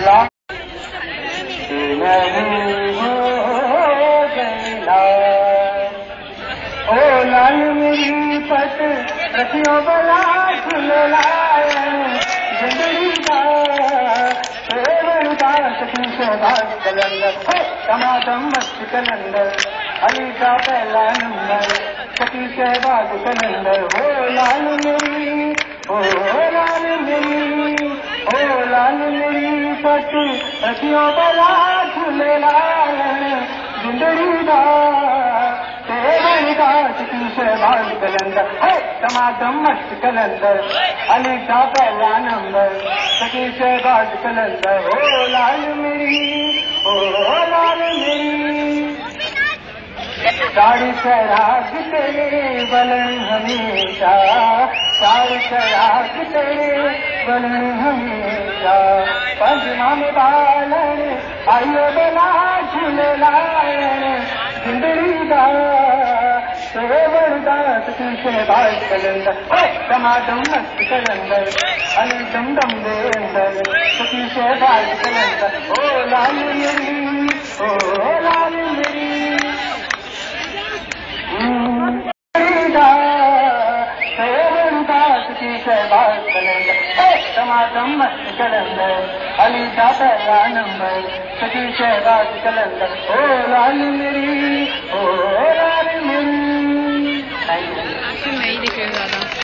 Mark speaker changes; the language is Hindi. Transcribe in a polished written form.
Speaker 1: लाल नहीं हो गई लाल, ओ लाल मेरी पट रखियो बला झूलेलाल जिंदड़ी का तेवर का सखी शहबाज कलंदर टमाटम मस्त कलंदर अली का पहला नंबर सखी शहबाज कलंदर। हो लाल मेरी, ओ लाल मेरी, ओ लाल मेरी पट रखियो बला झूलेलाल जिंदड़ी का तेवर का सखी शहबाज कलंदर टमाटम मस्त कलंदर अली का पहला नंबर सखी शहबाज कलंदर। हो लाल मेरी, ओ लाल मेरी साड़ी चराग तेरे बलन हमेशा, साड़ी चराग तेरे बलन हमेशा पजमा में बालन आइयो बला झूलेलाल जिंदड़ी का तेवर का सखी शहबाज कलंदर टमाटम मस्त कलंदर अली दम दम दे अंदर सखी शहबाज कलंदर। ओ लाल मेरी, ओ लाल मेरी सखी शहबाज कलंदर टमाटम मस्त कलंदर अली का पहला नंबर सखी शहबाज कलंदर। ओ लाल मेरी, ओ